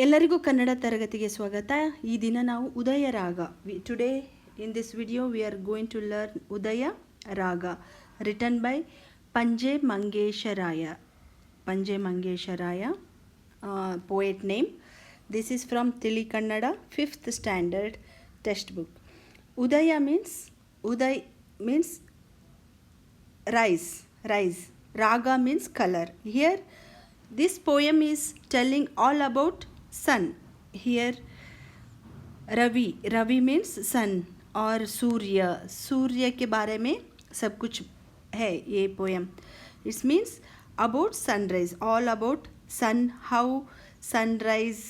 ಎಲ್ಲರಿಗೂ ಕನ್ನಡ ತರಗತಿಗೆ ಸ್ವಾಗತ. ಈ ದಿನ ನಾವು Udaya Raga. Today in this video we are going to learn Udaya Raga written by Panje Mangesharaya. Panje Mangesharaya poet name. This is from Tili Kannada 5th standard textbook. Udaya means rise. Raga means color. Here this poem is telling all about sun. Here Ravi means sun और सूर्य के बारे में सब कुछ है ये poem. It means about sunrise, all about sun, how sunrise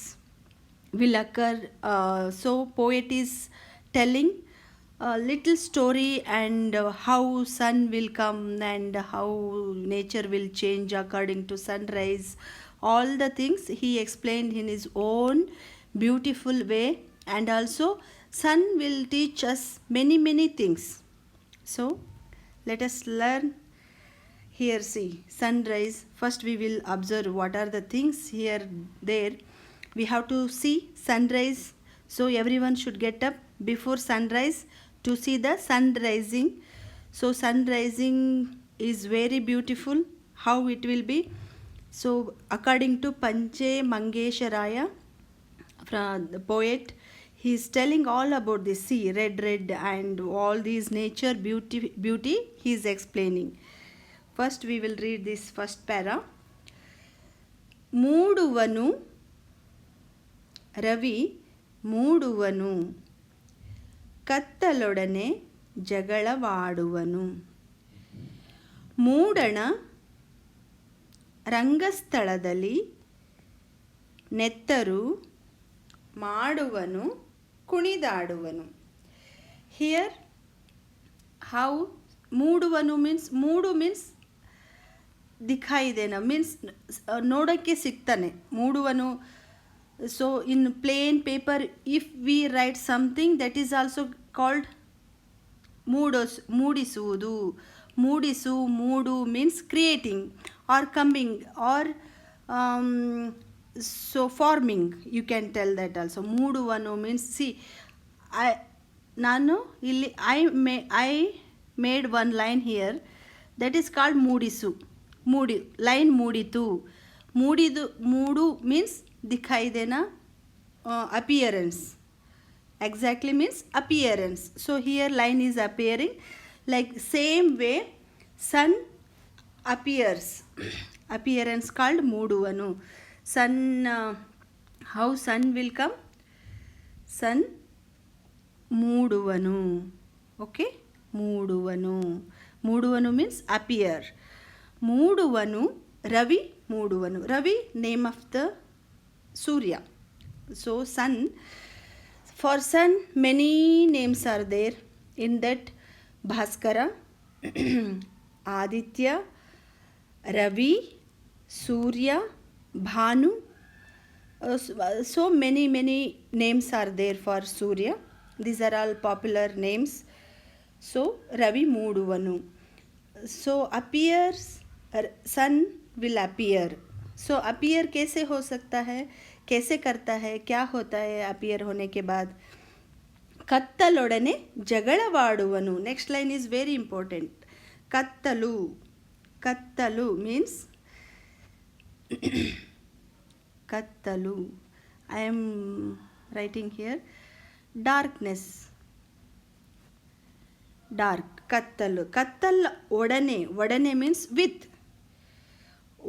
will occur. So poet is telling a little story and how sun will come and how nature will change according to sunrise. All the things he explained in his own beautiful way, and also sun will teach us many things. So let us learn. Here see sunrise. First we will observe what are the things here there. We have to see sunrise, so everyone should get up before sunrise to see the sun rising. So sun rising is very beautiful. How it will be? So according to Panje Mangesharaya, from the poet, he is telling all about the sea, red and all these nature beauty he is explaining. First we will read this first para. ಮೂಡುವನು ರವಿ ಮೂಡುವನು, ಕತ್ತಲೊಡನೆ ಜಗಳವಾಡುವನು. ಮೂಡಣ ರಂಗಸ್ಥಳದಲ್ಲಿ ನೆತ್ತರು ಮಾಡುವನು ಕುಣಿದಾಡುವನು. Here how ಮೂಡುವನು means ದಿಖಾಯಿ ದೇನ, ಮೀನ್ಸ್ ನೋಡೋಕ್ಕೆ ಸಿಗ್ತಾನೆ ಮೂಡುವನು. So in plain paper if we write something that is also called ಮೂಡಿಸುವುದು. ಮೂಡು means creating or coming or so forming, you can tell that also. ಮೂಡುವನು ಮೀನ್ಸ್ ಸಿ ನಾನು ಇಲ್ಲಿ I made one line here that is called ಮೂಡಿಸು. Line ಮೂಡಿತು. ಮೂಡು means ದಿಖಾಯಿ Dena, appearance. exactly means appearance. So here line is appearing, like same way sun appears. appearance called mooduvanu. Sun, how sun will come? Sun mooduvanu. Okay, mooduvanu means appear. ಮೂಡುವನು ರವಿ ಮೂಡುವನು. ರವಿ name of the Surya. So sun, for sun many names are there. In that Bhaskara, Aditya, Ravi, Surya, Bhanu. So many names are there for Surya. These are all popular names. So Ravi Mooduvanu. So appears, sun will appear. So appear कैसे हो सकता है, कैसे करता है, क्या होता है appear होने के बाद? ಕತ್ತಲೊಡನೆ ಜಗಳವಾಡುವನು. Next line is very important. ಕತ್ತಲು ಮೀನ್ಸ್ ಕತ್ತಲು. I am writing here darkness. Dark, ಕತ್ತಲ್ ಒಡನೆ ಮೀನ್ಸ್ ವಿತ್.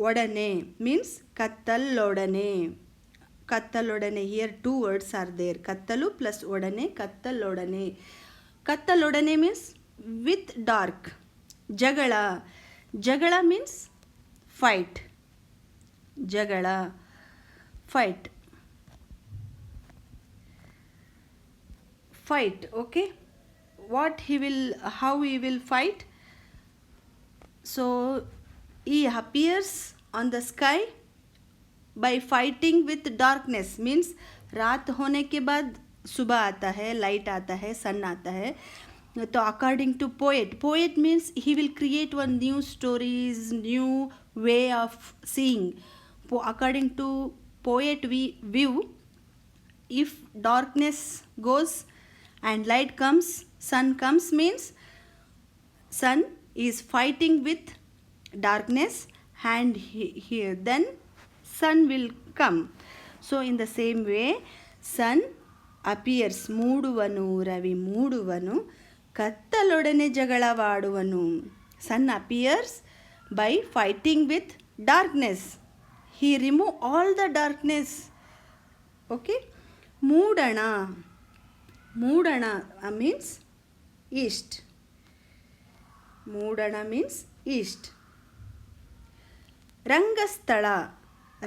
ಒಡನೆ ಮೀನ್ಸ್ ಕತ್ತಲೊಡನೆ. Here 2 words are there. ಕತ್ತಲು ಪ್ಲಸ್ ಒಡನೆ, ಕತ್ತಲೊಡನೆ ಮೀನ್ಸ್ ವಿತ್ ಡಾರ್ಕ್. ಜಗಳ means fight. Okay, how he will fight? So he appears on the sky by fighting with darkness. means रात होने के बाद सुबह आता है, लाइट आता है, सन आता है. तो according to poet means he will create one new stories, new way of seeing. According to poet view, if darkness goes and light comes, sun comes, means sun is fighting with darkness, and here then sun will come. So in the same way, sun appears, ಮೂಡುವನು ರವಿ ಮೂಡುವನು ಕತ್ತಲೊಡನೆ ಜಗಳವಾಡುವನು. Sun appears by fighting with darkness. He remove all the darkness. Okay. Moodana. Moodana means east. Moodana means east. Rangasthala.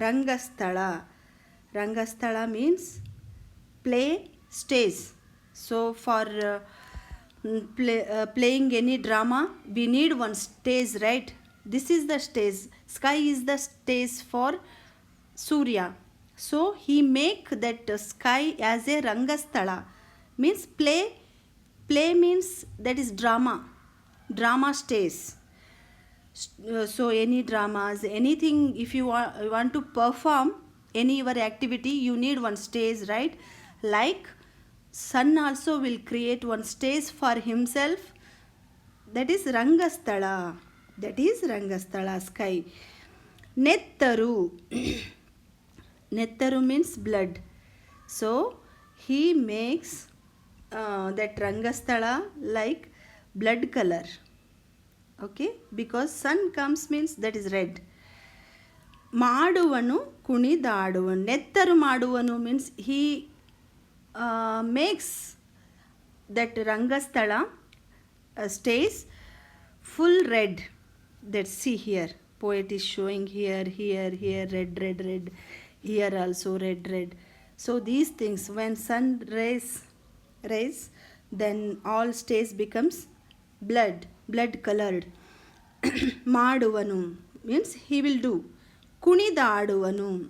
Rangasthala. Rangasthala means play stage. So for playing any drama, we need one stage, right? This is the stage. Sky is the stage for Surya. So he make that sky as a Rangasthala, means play. Play means that is drama. Drama stage. So any dramas, anything, if you want to perform any your activity, you need one stage, right? Like sun also will create one stage for himself. That is Rangasthala. That is Rangasthala, sky. Nettaru. Nettaru means blood. So he makes that Rangasthala like blood color. Okay, because sun comes means that is red. Maduvanu kunidaaduvanu. Nettaru maduvanu means he makes that Rangasthala stays full red. That see here, poet is showing here, red, here also red. So these things, when sun rays, then all stays becomes blood colored. Maduvanu means he will do. Kunidaaduvanu,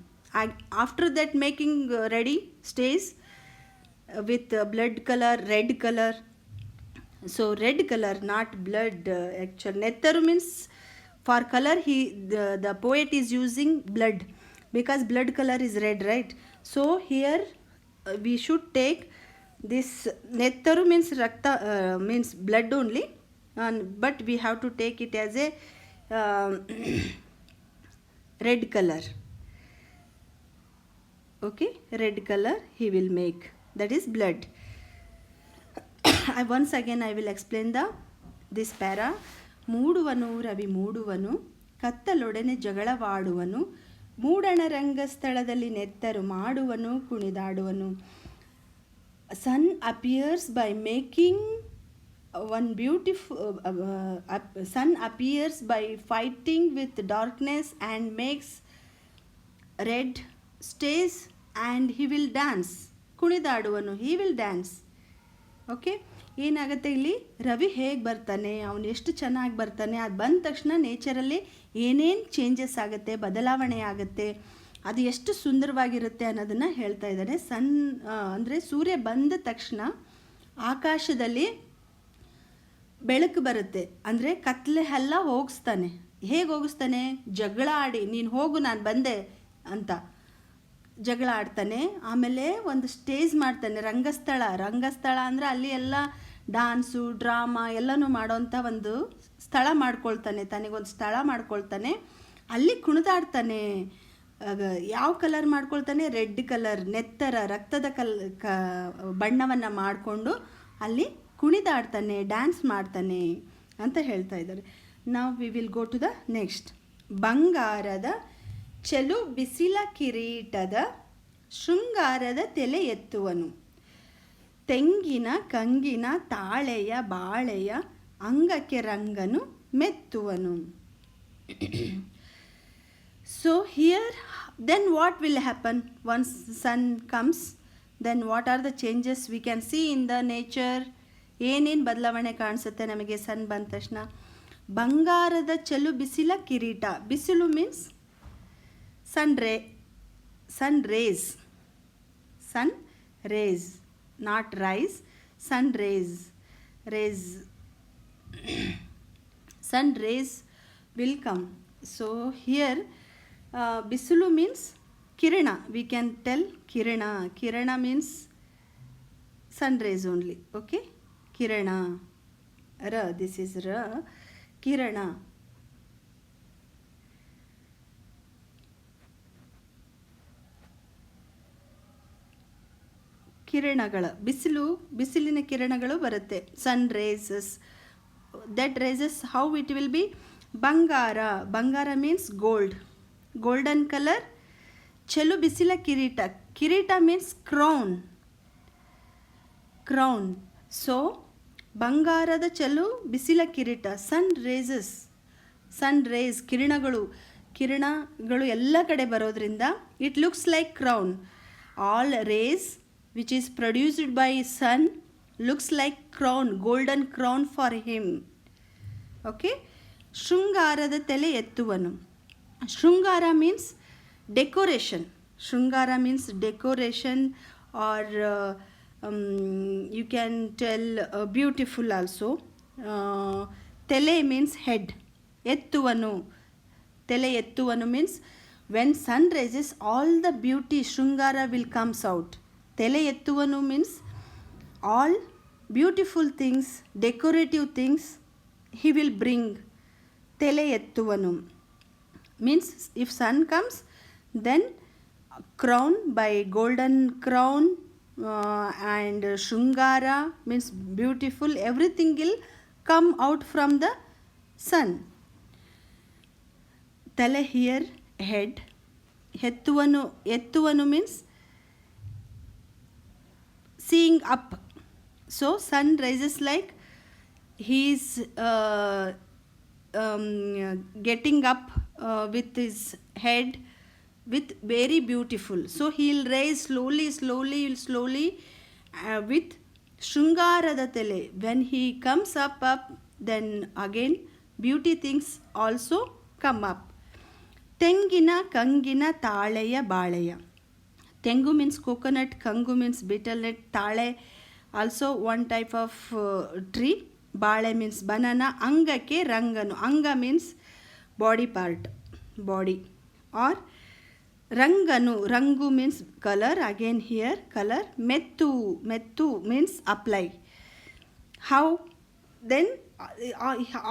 after that making ready stays with blood color, red color. So red color, not blood. Actual Nettaru means for color the poet is using blood, because blood color is red, right? So here we should take this Nettaru means rakta, means blood only, but we have to take it as a red color. Okay, red color he will make, that is blood. Once again I will explain this para. ಮೂಡುವನು ರವಿ ಮೂಡುವನು ಕತ್ತಲೊಡನೆ ಜಗಳವಾಡುವನು ಮೂಡಣ ರಂಗಸ್ಥಳದಲ್ಲಿ ನೆತ್ತರು ಮಾಡುವನು ಕುಣಿದಾಡುವನು. Sun appears by making one beautiful sun appears by fighting with darkness and makes red stays, and he will dance. ಕುಣಿದಾಡುವನು, he will dance. Okay, ಏನಾಗುತ್ತೆ ಇಲ್ಲಿ, ರವಿ ಹೇಗೆ ಬರ್ತಾನೆ, ಅವನು ಎಷ್ಟು ಚೆನ್ನಾಗಿ ಬರ್ತಾನೆ, ಅದು ಬಂದ ತಕ್ಷಣ ನೇಚರಲ್ಲಿ ಏನೇನು ಚೇಂಜಸ್ ಆಗುತ್ತೆ, ಬದಲಾವಣೆ ಆಗುತ್ತೆ, ಅದು ಎಷ್ಟು ಸುಂದರವಾಗಿರುತ್ತೆ ಅನ್ನೋದನ್ನು ಹೇಳ್ತಾ ಇದ್ದಾನೆ. ಅಂದರೆ ಸೂರ್ಯ ಬಂದ ತಕ್ಷಣ ಆಕಾಶದಲ್ಲಿ ಬೆಳಕು ಬರುತ್ತೆ. ಅಂದರೆ ಕತ್ಲೆ ಎಲ್ಲ ಹೋಗಿಸ್ತಾನೆ. ಹೇಗೆ ಹೋಗಿಸ್ತಾನೆ? ಜಗಳ ಆಡಿ, ನೀನು ಹೋಗು ನಾನು ಬಂದೆ ಅಂತ ಜಗಳ ಆಡ್ತಾನೆ. ಆಮೇಲೆ ಒಂದು ಸ್ಟೇಜ್ ಮಾಡ್ತಾನೆ, ರಂಗಸ್ಥಳ ಅಂದರೆ ಅಲ್ಲಿ ಎಲ್ಲ ಡ್ಯಾನ್ಸು ಡ್ರಾಮಾ ಎಲ್ಲನೂ ಮಾಡೋಂಥ ಒಂದು ಸ್ಥಳ ಮಾಡ್ಕೊಳ್ತಾನೆ, ತನಗೊಂದು ಸ್ಥಳ ಮಾಡ್ಕೊಳ್ತಾನೆ. ಅಲ್ಲಿ ಕುಣಿದಾಡ್ತಾನೆ. ಯಾವ ಕಲರ್ ಮಾಡ್ಕೊಳ್ತಾನೆ? ರೆಡ್ ಕಲರ್, ನೆತ್ತರ ರಕ್ತದ ಬಣ್ಣವನ್ನು ಮಾಡಿಕೊಂಡು ಅಲ್ಲಿ ಕುಣಿದಾಡ್ತಾನೆ, ಡ್ಯಾನ್ಸ್ ಮಾಡ್ತಾನೆ ಅಂತ ಹೇಳ್ತಾ ಇದ್ದಾರೆ. ನಾವು we will go to the next. ಬಂಗಾರದ ಚೆಲು ಬಿಸಿಲ ಕಿರೀಟದ ಶೃಂಗಾರದ ತಲೆ ಎತ್ತುವನು, ತೆಂಗಿನ ಕಂಗಿನ ತಾಳೆಯ ಬಾಳೆಯ ಅಂಗಕ್ಕೆ ರಂಗನು ಮೆತ್ತುವನು. So here, then what will happen once sun comes? Then what are the changes we can see in the nature? ಏನೇನು ಬದಲಾವಣೆ ಕಾಣಿಸುತ್ತೆ ನಮಗೆ ಸನ್ ಬಂದ ತಕ್ಷಣ? ಬಂಗಾರದ ಚೆಲು ಬಿಸಿಲ ಕಿರೀಟ. ಬಿಸಿಲು means sun rays, not rise, sun rays sun rays will come. So here bisilu means Kirana, we can tell Kirana. Kirana means sun rays only. Okay, Kirana. Ra, this is Ra. Kirana. ಕಿರಣಗಳ ಬಿಸಿಲಿನ ಕಿರಣಗಳು ಬರುತ್ತೆ. Sun rays, that rays how it will be ಬಂಗಾರ means golden colour. ಚೆಲು ಬಿಸಿಲ ಕಿರೀಟ means crown. So ಬಂಗಾರದ ಚೆಲು ಬಿಸಿಲ ಕಿರೀಟ. ಸನ್ ರೇಸ್ ಕಿರಣಗಳು ಎಲ್ಲ ಕಡೆ ಬರೋದ್ರಿಂದ it looks like crown. All rays which is produced by sun looks like golden crown for him. Okay, ಶೃಂಗಾರದ ತಲೆ ಎತ್ತುವನು. ಶೃಂಗಾರ means decoration or you can tell beautiful also. ತಲೆ means head. ತಲೆ ಎತ್ತುವನು means when sun rises all the beauty ಶೃಂಗಾರ will comes out. ತಲೆ ಎತ್ತುವನು means all beautiful things, decorative things he will bring. ತಲೆ ಎತ್ತುವನು means if sun comes then crown by golden crown and Shringara means beautiful, everything will come out from the sun. ತಲೆ here head. ಎತ್ತುವನು means seeing up. So sun rises like he is getting up with his head with very beautiful. So he will rise slowly with Shringarada tele. When he comes up then again beauty things also come up. Tengina kangina taleya baleya. Tengu means coconut, kangu means betel nut, tale also one type of tree, bale means banana, angake ranganu. Anga means body part, body, or rangu means color, again here color. Mettu means apply. How then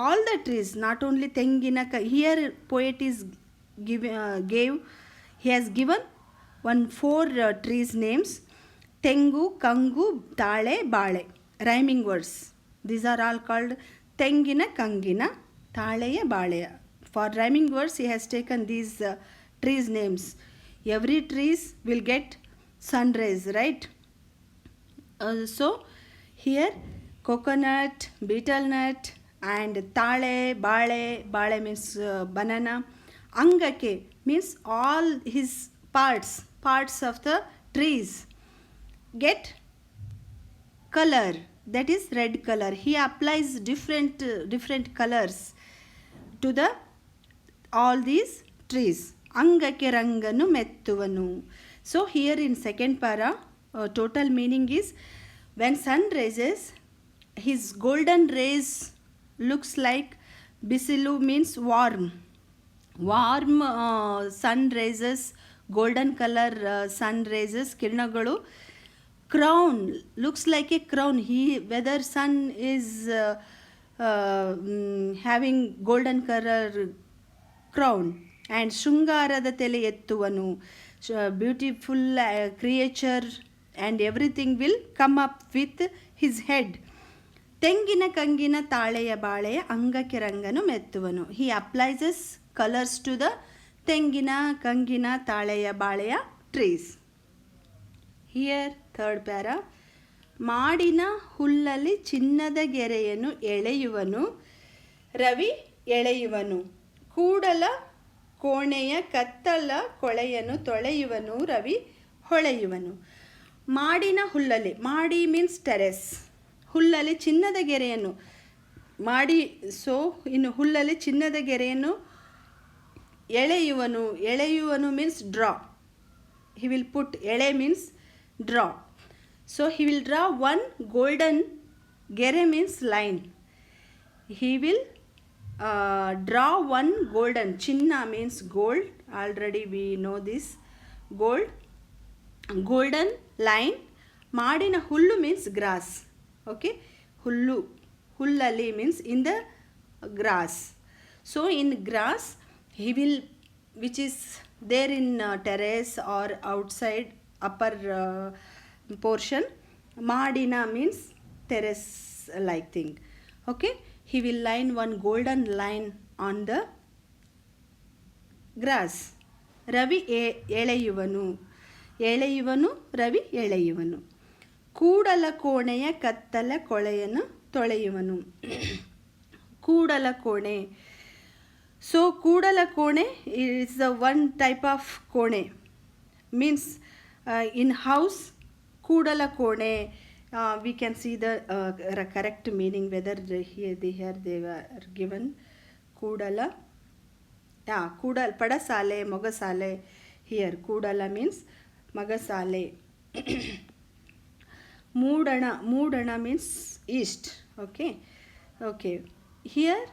all the trees, not only tengina, here poet is he has given 4 trees names: Tengu, Kangu, Tale, Bale. Rhyming words. These are all called Tengina, Kangina, Taleya, Baleya. For rhyming words he has taken these trees names. Every trees will get sun rays, right? So here coconut, betel nut and Tale, Bale means banana. Angake means all his parts of the trees get color, that is red color. He applies different colors to the all these trees. Angake ranganu mettuvanu. So here in second para total meaning is when sun rises his golden rays looks like bisilu means warm sun raises, golden color sun raises kiranagalu. Crown looks like a crown. Whether sun is having golden color crown. And Shringarada tele ettuvanu, beautiful creature and everything will come up with his head. Tengina kangina taleya baleya angake ranganu mettuvanu. He applies colors to the Tengina, Kangina, Taleya, Baleya trees. Here third para. Madina hullali chinnada gereyanu eleyuvanu Ravi eleyuvanu. Koodala koneya kattala koleyanu toleyuvanu Ravi ಹೊಳೆಯುವನು. ಮಾಡಿನ ಹುಲ್ಲಲ್ಲಿ, ಮಾಡಿ means terrace, ಹುಲ್ಲಲ್ಲಿ ಚಿನ್ನದ ಗೆರೆಯನ್ನು ಮಾಡಿ. So ಇನ್ನು ಹುಲ್ಲಲ್ಲಿ ಚಿನ್ನದ ಗೆರೆಯನ್ನು ಎಳೆಯುವನು means draw. He will put ಎಳೆ means draw. So he will draw one golden, gere means line. He will draw one golden, chinna means gold, already we know this. golden line. Madina hullu means grass. Okay, hullali means in the grass. So in grass he will, which is there in terrace or outside upper portion. Madina means terrace like thing. Okay, he will line one golden line on the grass. Ravi ಎಳೆಯುವನು, ಎಳೆಯುವನು Ravi ಎಳೆಯುವನು. ಕೂಡಲ ಕೋಣೆಯ ಕತ್ತಲ ಕೊಳೆಯನ್ನು ತೊಳೆಯುವನು. ಕೂಡಲ ಕೋಣೆ. So ಕೂಡಲ ಕೋಣೆ is the one type of ಕೋಣೆ, means in house. ಕೂಡಲ ಕೋಣೆ, we can see the correct meaning, whether here they were given Kudala. Kudala ಪಡಸಾಲೆ Mogasale. Here Kudala means ಮಗಸಾಲೆ. ಮೂಡಣ means east. Okay, here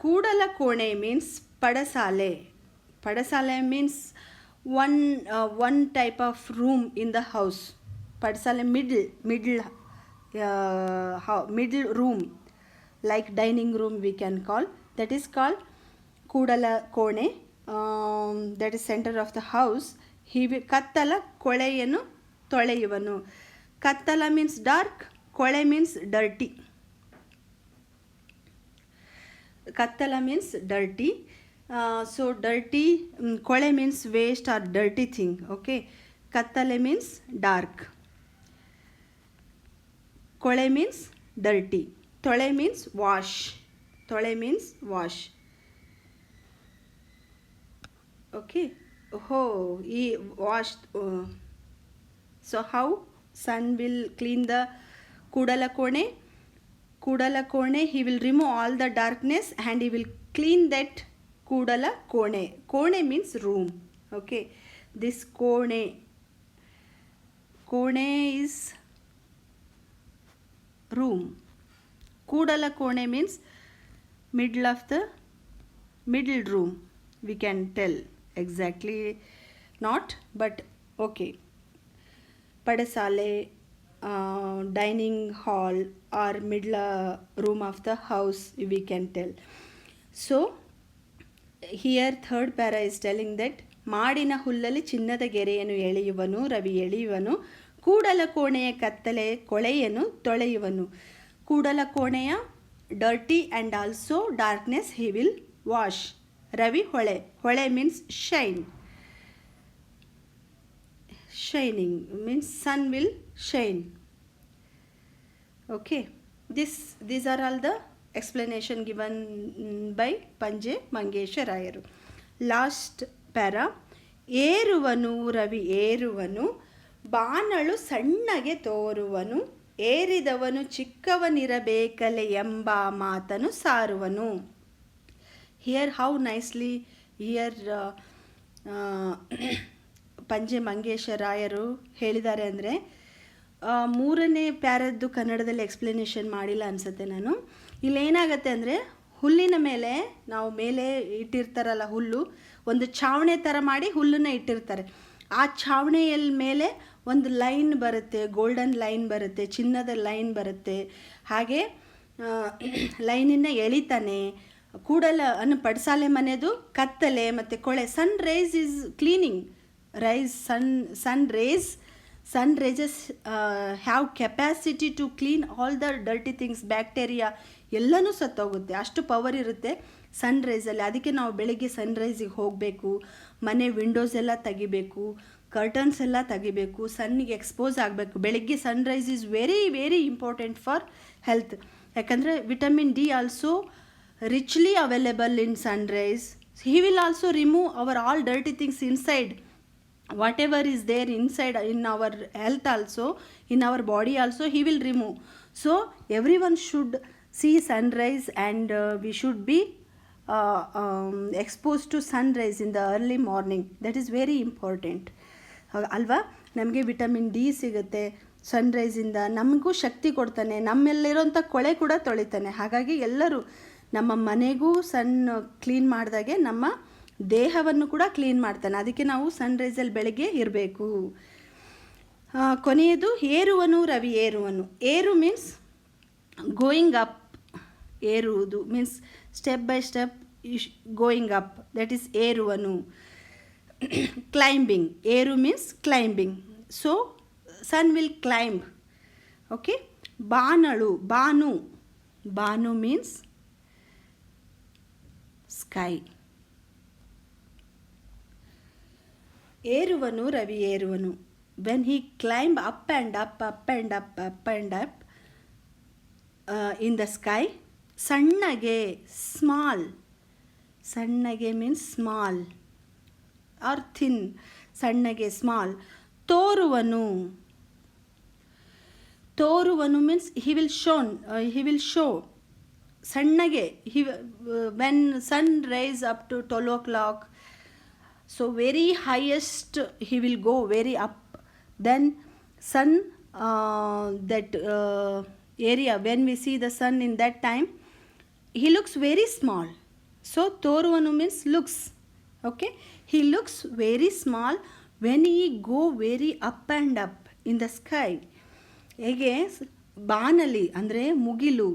ಕೂಡಲ ಕೋಣೆ means ಪಡಸಾಲೆ. Padasale means one type of room in the house. Padasale middle room, like dining room we can call. That is called Kudala Kone. That is center of the house. Kattala Koleyanu Toleyuvanu. Kattala means dark, Kole means dirty. Kattala means dirty. So dirty, Kole means waste or dirty thing. Okay, Kattale means dark. Kole means dirty. Tole means wash. Tole means wash. Okay. Oh, he washed. So how sun will clean the Kudala Kone? Kudala Kone, he will remove all the darkness and he will clean that Kudala Kone. Kone means room. Okay, this Kone is room. Kudala Kone means middle room. We can tell exactly not, but okay. Padasale, dining hall or middle room of the house, we can tell. So here third para is telling that ಮಾಡಿನ ಹುಲ್ಲಲ್ಲಿ ಚಿನ್ನದ ಗೆರೆಯನ್ನು ಎಳೆಯುವನು ರವಿ ಎಳೆಯುವನು. ಕೂಡಲ ಕೋಣೆಯ ಕತ್ತಲೆ ಕೊಳೆಯನ್ನು ತೊಳೆಯುವನು. ಕೂಡಲ ಕೋಣೆಯ dirty and also darkness he will wash. Ravi ಹೊಳೆ. ಹೊಳೆ means shine. Shining means sun will shine. Okay, these are all the explanation given by Panje Mangesharayaru. Last para. ಏರುವನು ರವಿ ಏರುವನು, ಬಾನಳು ಸಣ್ಣಗೆ ತೋರುವನು, ಏರಿದವನು ಚಿಕ್ಕವನಿರಬೇಕಲೆ ಎಂಬ ಮಾತನು ಸಾರುವನು. Here how nicely here ಪಂಜೆ ಮಂಗೇಶರಾಯರು ಹೇಳಿದ್ದಾರೆ ಅಂದರೆ, ಮೂರನೇ ಪ್ಯಾರದ್ದು ಕನ್ನಡದಲ್ಲಿ ಎಕ್ಸ್ಪ್ಲನೇಷನ್ ಮಾಡಿಲ್ಲ ಅನಿಸುತ್ತೆ ನಾನು. ಇಲ್ಲೇನಾಗತ್ತೆ ಅಂದರೆ, ಹುಲ್ಲಿನ ಮೇಲೆ ನಾವು ಮೇಲೆ ಇಟ್ಟಿರ್ತಾರಲ್ಲ ಹುಲ್ಲು, ಒಂದು ಛಾವಣಿ ಥರ ಮಾಡಿ ಹುಲ್ಲನ್ನು ಇಟ್ಟಿರ್ತಾರೆ. ಆ ಛಾವಣಿಯ ಮೇಲೆ ಒಂದು ಲೈನ್ ಬರುತ್ತೆ, ಗೋಲ್ಡನ್ ಲೈನ್ ಬರುತ್ತೆ, ಚಿನ್ನದ ಲೈನ್ ಬರುತ್ತೆ. ಹಾಗೆ ಲೈನನ್ನು ಎಳಿತಾನೆ. ಕೂಡಲ ಪಡಸಾಲೆ ಮನೆದು ಕತ್ತಲೆ ಮತ್ತು ಕೊಳೆ. Sun rise is cleaning. Sun raises have capacity to clean all the dirty things, bacteria ಎಲ್ಲನೂ ಸತ್ತೋಗುತ್ತೆ, ಅಷ್ಟು ಪವರ್ ಇರುತ್ತೆ ಸನ್ ರೈಸಲ್ಲಿ. ಅದಕ್ಕೆ ನಾವು ಬೆಳಗ್ಗೆ ಸನ್ರೈಸಿಗೆ ಹೋಗಬೇಕು, ಮನೆ ವಿಂಡೋಸ್ ಎಲ್ಲ ತೆಗಿಬೇಕು, ಕರ್ಟನ್ಸ್ ಎಲ್ಲ ತೆಗಿಬೇಕು, ಸನ್ನಿಗೆ ಎಕ್ಸ್ಪೋಸ್ ಆಗಬೇಕು. ಬೆಳಗ್ಗೆ sunrise is very very important for health. ಯಾಕಂದರೆ vitamin D also richly available in sunrise. He will also remove our all dirty things inside. Whatever is there inside in our health also, in our body also, he will remove. So everyone should see sunrise and we should be exposed to sunrise in the early morning. That is very important ಅಲ್ವಾ. ನಮಗೆ vitamin D ಸಿಗುತ್ತೆ ಸನ್ರೈಸಿಂದ, ನಮಗೂ ಶಕ್ತಿ ಕೊಡ್ತಾನೆ, ನಮ್ಮೆಲ್ಲಿರೋಂಥ ಕೊಳೆ ಕೂಡ ತೊಳಿತಾನೆ. ಹಾಗಾಗಿ ಎಲ್ಲರೂ ನಮ್ಮ ಮನೆಗೂ ಸನ್ ಕ್ಲೀನ್ ಮಾಡಿದಾಗೆ ನಮ್ಮ ದೇಹವನ್ನು ಕೂಡ ಕ್ಲೀನ್ ಮಾಡ್ತಾನೆ. ಅದಕ್ಕೆ ನಾವು ಸನ್ರೈಸಲ್ಲಿ ಬೆಳಗ್ಗೆ ಇರಬೇಕು. ಕೊನೆಯದು ಏರುವನು ರವಿ ಏರುವನು. ಏರು ಮೀನ್ಸ್ ಗೋಯಿಂಗ್ ಅಪ್. ಏರುವುದು means step by step going up, that is ಏರುವನು. ಕ್ಲೈಂಬಿಂಗ್, ಏರು means climbing. So sun will climb. Okay. ಬಾನಳು, ಬಾನು. ಬಾನು ಮೀನ್ಸ್ ಸ್ಕೈ. ಏರುವನು ರವಿ ಏರುವನು. When he climb up and up, up and up, up and up in the sky. ಸಣ್ಣಗೆ, small. ಸಣ್ಣಗೆ ಮೀನ್ಸ್ ಸ್ಮಾಲ್ ಆರ್ ಥಿನ್. ಸಣ್ಣಗೆ, ಸ್ಮಾಲ್. ತೋರುವನು. ತೋರುವನು ಮೀನ್ಸ್ ಹಿ ವಿಲ್ ಶೋ. ಸಣ್ಣಗೆ, when sun rise up to 12 o'clock, so very highest he will go very up. Then sun, that area, when we see the sun in that time, he looks very small. So toruvanu means looks. Okay, he looks very small when he go very up and up in the sky. ಹೇಗೆ ಬಾನಲ್ಲಿ ಅಂದರೆ ಮುಗಿಲು,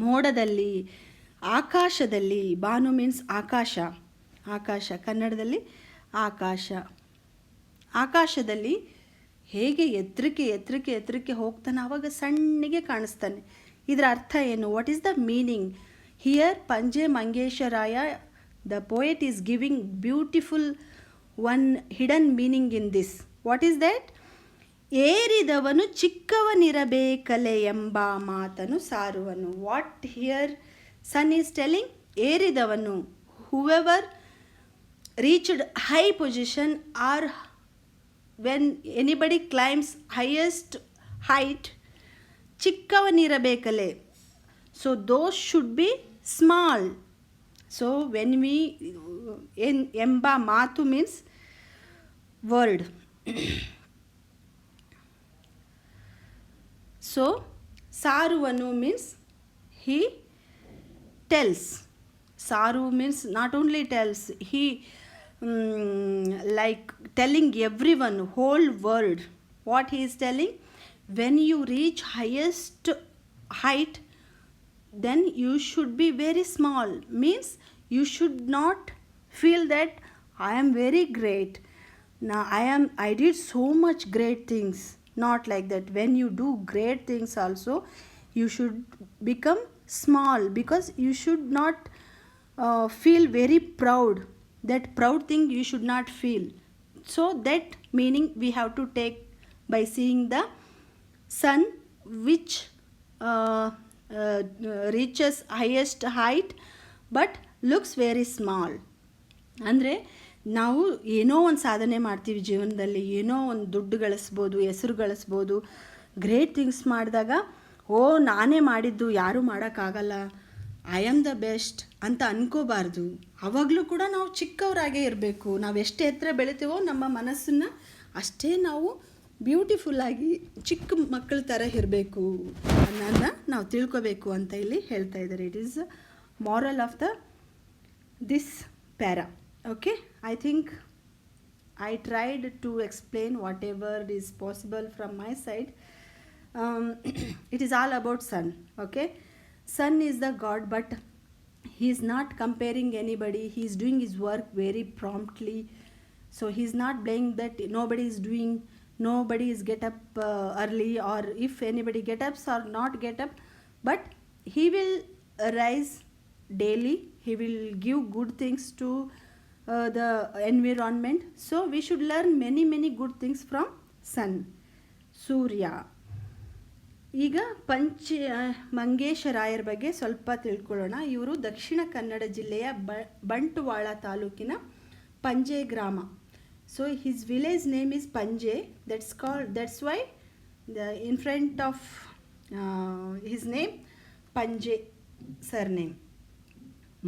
ಮೋಡದಲ್ಲಿ, ಆಕಾಶದಲ್ಲಿ. Banu means ಆಕಾಶ. ಆಕಾಶ ಕನ್ನಡದಲ್ಲಿ ಆಕಾಶ. ಆಕಾಶದಲ್ಲಿ ಹೇಗೆ ಎತ್ತರಕ್ಕೆ ಎತ್ತರಕ್ಕೆ ಎತ್ತರಕ್ಕೆ ಹೋಗ್ತಾನೆ, ಆವಾಗ ಸಣ್ಣಗೆ ಕಾಣಿಸ್ತಾನೆ. ಇದರ ಅರ್ಥ ಏನು? What is the meaning here? Panje Mangesharaya the poet is giving beautiful one hidden meaning in this. What is that? ಏರಿದವನು ಚಿಕ್ಕವನಿರಬೇಕಲೆ ಎಂಬ ಮಾತನು ಸಾರುವನು. What here sun is telling? ಏರಿದವನು, whoever reached high position, or when anybody climbs highest height, ಚಿಕ್ಕವನಿರಬೇಕಲೆ. So those should be small. So when we ಎಂಬ ಮಾತು means word. So ಸಾರುವನು means he tells. Saru means not only tells, he like telling everyone, whole world. What he is telling? When you reach highest height, then you should be very small. Means you should not feel that I am very great. Now I did so much great things. Not like that. When you do great things also, you should become small, because you should not feel very proud. That proud thing you should not feel. So that meaning we have to take by seeing the sun which reaches highest height but looks very small. ಅಂದರೆ ನಾವು ಏನೋ ಒಂದು ಸಾಧನೆ ಮಾಡ್ತೀವಿ ಜೀವನದಲ್ಲಿ, ಏನೋ ಒಂದು ದುಡ್ಡು ಗಳಿಸ್ಬೋದು, ಹೆಸರು ಗಳಿಸ್ಬೋದು, ಗ್ರೇಟ್ ಥಿಂಗ್ಸ್ ಮಾಡಿದಾಗ ಓ ನಾನೇ ಮಾಡಿದ್ದು, ಯಾರೂ ಮಾಡೋಕ್ಕಾಗಲ್ಲ, ಐ ಆಮ್ ದ ಬೆಸ್ಟ್ ಅಂತ ಅನ್ಕೋಬಾರ್ದು. ಆವಾಗಲೂ ಕೂಡ ನಾವು ಚಿಕ್ಕವರಾಗೇ ಇರಬೇಕು. ನಾವು ಎಷ್ಟು ಎತ್ತರ ಬೆಳಿತೀವೋ ನಮ್ಮ ಮನಸ್ಸನ್ನು ಅಷ್ಟೇ ನಾವು ಬ್ಯೂಟಿಫುಲ್ಲಾಗಿ ಚಿಕ್ಕ ಮಕ್ಕಳ ಥರ ಇರಬೇಕು ಅನ್ನೋದನ್ನ ನಾವು ತಿಳ್ಕೋಬೇಕು ಅಂತ ಇಲ್ಲಿ ಹೇಳ್ತಾ ಇದ್ದಾರೆ. It is moral of the this para. Okay, I think I tried to explain whatever is possible from my side. It is all about sun. Okay, sun is the God, but he is not comparing anybody. He is doing his work very promptly. So he is not blaming that nobody is doing, nobody is get up early, or if anybody get ups or not get up, but he will rise daily. He will give good things to the environment. So we should learn many good things from sun. ಸೂರ್ಯ. ಈಗ ಮಂಗೇಶರಾಯರ ಬಗ್ಗೆ ಸ್ವಲ್ಪ ತಿಳ್ಕೊಳ್ಳೋಣ. ಇವರು ದಕ್ಷಿಣ ಕನ್ನಡ ಜಿಲ್ಲೆಯ ಬಂಟ್ವಾಳ ತಾಲೂಕಿನ ಪಂಜೆ ಗ್ರಾಮ. So his village name is Panje. That's why in front of his name Panje surname.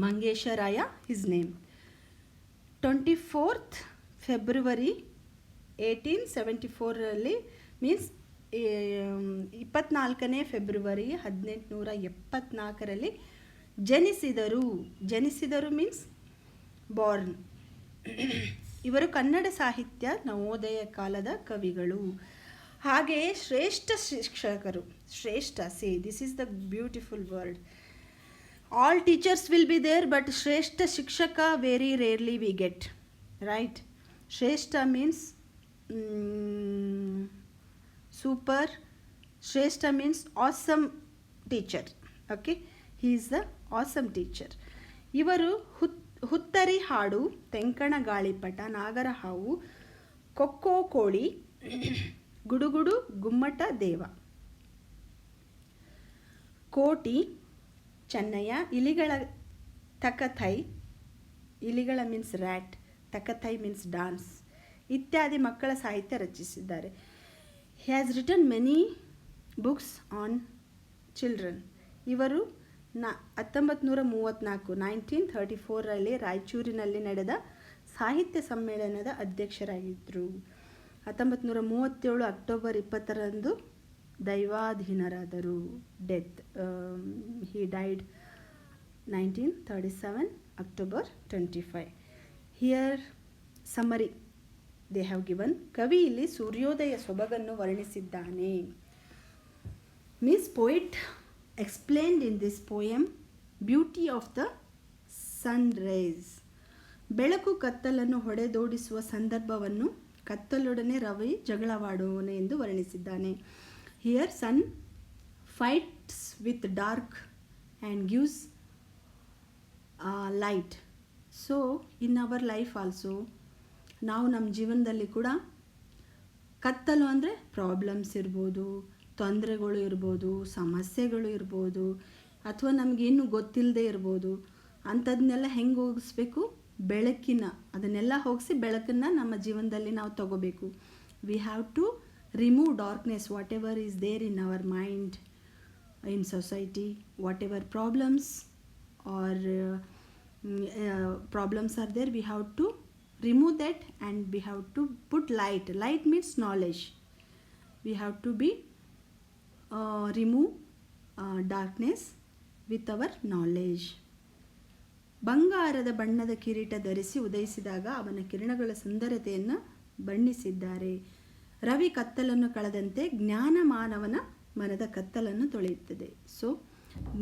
Mangesharaya his name. 24th February 1874 means 24ನೇ February 1874 ಜನಿಸಿದರು. ಜನಿಸಿದರು ಮೀನ್ಸ್ ಬಾರ್ನ್. ಇವರು ಕನ್ನಡ ಸಾಹಿತ್ಯ ನವೋದಯ ಕಾಲದ ಕವಿಗಳು. ಹಾಗೆಯೇ ಶ್ರೇಷ್ಠ ಶಿಕ್ಷಕರು. ಶ್ರೇಷ್ಠ, see this is the beautiful word. All teachers will be there, but ಶ್ರೇಷ್ಠ ಶಿಕ್ಷಕ very rarely we get, right? ಶ್ರೇಷ್ಠ ಮೀನ್ಸ್ ಸೂಪರ್. ಶ್ರೇಷ್ಠ means awesome teacher. Okay, he is the awesome teacher. ಇವರು ಹುತ್ತರಿ ಹಾಡು, ತೆಂಕಣ ಗಾಳಿಪಟ, ನಾಗರ ಹಾವು, ಕೊಕ್ಕೋ ಕೋಳಿ, ಗುಡುಗುಡು ಗುಮ್ಮಟ ದೇವ, ಕೋಟಿ ಚೆನ್ನಯ್ಯ, ಇಲಿಗಳ ತಕಥೈ, ಇಲಿಗಳ ಮೀನ್ಸ್ ರ್ಯಾಟ್, ತಕಥೈ ಮೀನ್ಸ್ ಡಾನ್ಸ್ ಇತ್ಯಾದಿ ಮಕ್ಕಳ ಸಾಹಿತ್ಯ ರಚಿಸಿದ್ದಾರೆ. He has written many books on children. ಇವರು 1934 ರಾಯಚೂರಿನಲ್ಲಿ ನಡೆದ ಸಾಹಿತ್ಯ ಸಮ್ಮೇಳನದ ಅಧ್ಯಕ್ಷರಾಗಿದ್ದರು. 1937 ಅಕ್ಟೋಬರ್ 20 ದೈವಾಧೀನರಾದರು. Death, he died 1937 October 25. Here summary they have given. ಕವಿ ಇಲ್ಲಿ ಸೂರ್ಯೋದಯ ಸೊಬಗನ್ನು ವರ್ಣಿಸಿದ್ದಾನೆ. Means poet explained in this poem beauty of the sun rays. ಬೆಳಕು ಕತ್ತಲನ್ನು ಹೊಡೆದೋಡಿಸುವ ಸಂದರ್ಭವನ್ನು ಕತ್ತಲೊಡನೆ ರವಿ ಜಗಳವಾಡುವನು ಎಂದು ವರ್ಣಿಸಿದ್ದಾನೆ. Here sun fights with dark and gives light. So in our life also, ನಾವು ನಮ್ಮ ಜೀವನದಲ್ಲಿ ಕೂಡ ಕತ್ತಲು ಅಂದರೆ ಪ್ರಾಬ್ಲಮ್ಸ್ ಇರ್ಬೋದು, ತೊಂದರೆಗಳು ಇರ್ಬೋದು, ಸಮಸ್ಯೆಗಳು ಇರ್ಬೋದು, ಅಥವಾ ನಮಗೇನು ಗೊತ್ತಿಲ್ಲದೆ ಇರ್ಬೋದು. ಅಂಥದನ್ನೆಲ್ಲ ಹೆಂಗೆ ಹೋಗಿಸ್ಬೇಕು? ಬೆಳಕಿನ, ಅದನ್ನೆಲ್ಲ ಹೋಗಿಸಿ ಬೆಳಕನ್ನು ನಮ್ಮ ಜೀವನದಲ್ಲಿ ನಾವು ತಗೋಬೇಕು. We have to remove darkness, whatever is there in our mind, in society, whatever problems are problems are there, we have to remove that and we have to put light. Light means knowledge. We have to be remove darkness with our knowledge. ಬಂಗಾರದ ಬಣ್ಣದ ಕಿರೀಟ ಧರಿಸಿ ಉದಯಿಸಿದಾಗ ಅವನ ಕಿರಣಗಳ ಸುಂದರತೆಯನ್ನು ಬಣ್ಣಿಸಿದ್ದಾರೆ. ರವಿ ಕತ್ತಲನ್ನು ಕಳೆದಂತೆ ಜ್ಞಾನ ಮಾನವನ ಮನದ ಕತ್ತಲನ್ನು ತೊಳೆಯುತ್ತದೆ. ಸೊ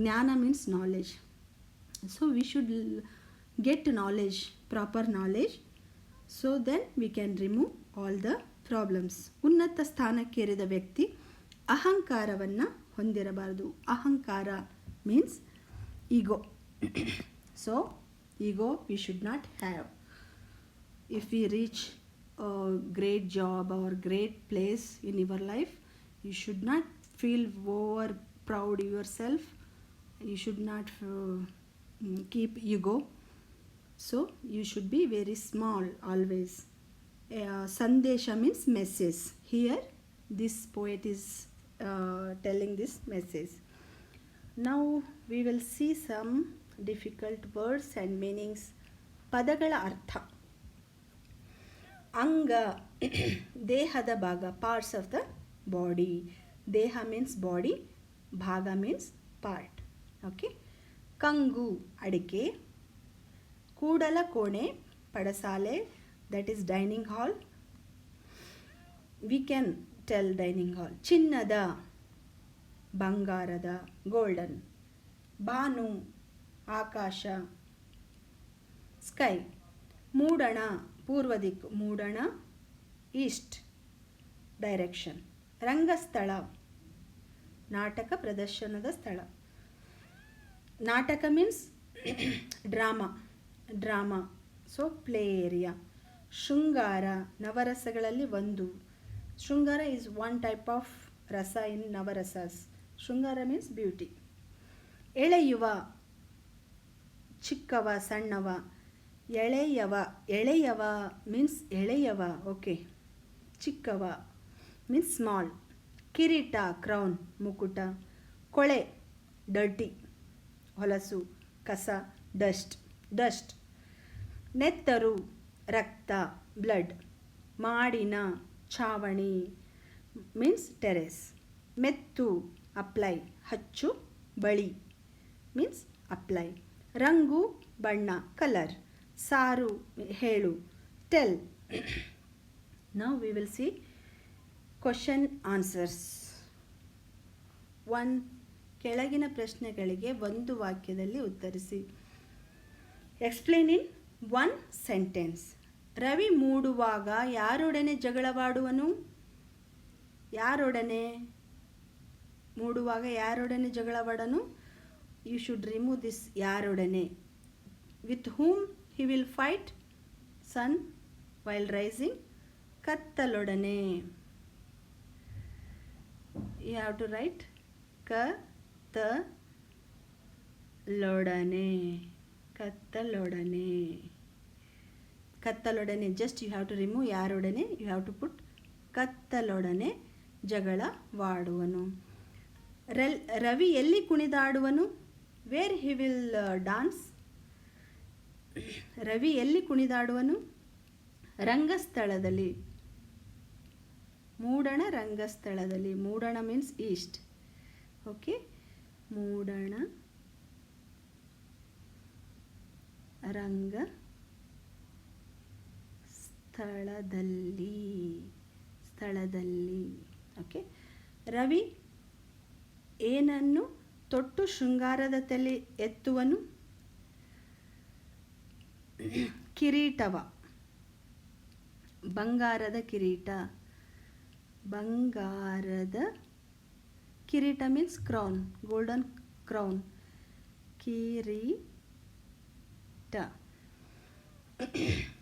ಜ್ಞಾನ means knowledge. So we should get knowledge, proper knowledge, so then we can remove all the problems. ಉನ್ನತ ಸ್ಥಾನಕ್ಕೇರಿದ ವ್ಯಕ್ತಿ ಅಹಂಕಾರವನ್ನು ಹೊಂದಿರಬಾರದು. ಅಹಂಕಾರ means ego. So ego we should not have. If we reach a great job or great place in your life, you should not feel over proud yourself. You should not keep ego. So you should be very small always. Sandesha means message. Here this poet is telling this message. Now we will see some difficult words and meanings. ಪದಗಳ ಅರ್ಥ. ಅಂಗ ದೇಹದ ಭಾಗ, parts of the body. ದೇಹ means body, ಭಾಗ means part. Okay. ಕಂಗು ಅಡಿಕೆ, ಕೂಡಲ ಕೋಣೆ ಪಡಸಾಲೆ, that is dining hall. We can tell dining hall. ಚಿನ್ನದ, ಬಂಗಾರದ, ಗೋಲ್ಡನ್. ಭಾನು ಆಕಾಶ, ಸ್ಕೈ. ಮೂಡಣ ಪೂರ್ವ ದಿಕ್ಕು, ಮೂಡಣ ಈಸ್ಟ್ ಡೈರೆಕ್ಷನ್. ರಂಗಸ್ಥಳ ನಾಟಕ ಪ್ರದರ್ಶನದ ಸ್ಥಳ. ನಾಟಕ means drama. So play area. ಶೃಂಗಾರ ನವರಸಗಳಲ್ಲಿ ಒಂದು. ಶೃಂಗಾರ ಈಸ್ ಒನ್ ಟೈಪ್ ಆಫ್ ರಸ ಇನ್ ನವರಸಸ್. ಶೃಂಗಾರ ಮೀನ್ಸ್ ಬ್ಯೂಟಿ. ಎಳೆಯುವ ಚಿಕ್ಕವ ಸಣ್ಣವ. ಎಳೆಯವ ಮೀನ್ಸ್ ಎಳೆಯವ. ಓಕೆ. ಚಿಕ್ಕವ ಮೀನ್ಸ್ ಸ್ಮಾಲ್. ಕಿರೀಟ ಕ್ರೌನ್ ಮುಕುಟ. ಕೊಳೆ ಡರ್ಟಿ ಹೊಲಸು, ಕಸ, ಡಸ್ಟ್. ನೆತ್ತರು ರಕ್ತ, ಬ್ಲಡ್. ಮಾಡಿನ ಛಾವಣಿ ಮೀನ್ಸ್ ಟೆರೆಸ್. ಮೆತ್ತು ಅಪ್ಲೈ, ಹಚ್ಚು, ಬಳಿ ಮೀನ್ಸ್ ಅಪ್ಲೈ. ರಂಗು ಬಣ್ಣ, ಕಲರ್. ಸಾರು ಹೇಳು. Tell. Now we will see question answers. 1. ಕೆಳಗಿನ ಪ್ರಶ್ನೆಗಳಿಗೆ ಒಂದು ವಾಕ್ಯದಲ್ಲಿ ಉತ್ತರಿಸಿ. Explain in 1 sentence. ರವಿ ಮೂಡುವಾಗ ಯಾರೊಡನೆ ಜಗಳವಾಡುವನು? ಯಾರೊಡನೆ ಮೂಡುವಾಗ ಯಾರೊಡನೆ ಜಗಳವಾಡನು? ಯು ಶುಡ್ ರಿಮೂವ್ ದಿಸ್ ಯಾರೊಡನೆ. With whom he will fight? Sun while rising. ಕತ್ತಲೊಡನೆ. ಯು ಹ್ಯಾವ್ ಟು ರೈಟ್ ಕತ್ತಲೊಡನೆ. ಕತ್ತಲೊಡನೆ. ಕತ್ತಲೊಡನೆ. Just you have to remove ಯಾರೊಡನೆ. ಯು ಹ್ಯಾವ್ ಟು ಪುಟ್ ಕತ್ತಲೊಡನೆ ಜಗಳವಾಡುವನು. ರವಿ ಎಲ್ಲಿ ಕುಣಿದಾಡುವನು? Where he will dance? Ravi ಎಲ್ಲಿ ಕುಣಿದಾಡುವನು? ರಂಗಸ್ಥಳದಲ್ಲಿ. ಮೂಡಣ ರಂಗಸ್ಥಳದಲ್ಲಿ. ಮೂಡಣ ಮೀನ್ಸ್ ಈಸ್ಟ್. ಓಕೆ. ಮೂಡಣ ರಂಗ ಸ್ಥಳದಲ್ಲಿ. ಓಕೆ. ರವಿ ಏನನ್ನು ತೊಟ್ಟು ಶೃಂಗಾರದ ತಲೆ ಎತ್ತುವನು? ಕಿರೀಟವ. ಬಂಗಾರದ ಕಿರೀಟ. ಬಂಗಾರದ ಕಿರೀಟ ಮೀನ್ಸ್ ಕ್ರೌನ್. Golden crown. ಕಿರೀಟ.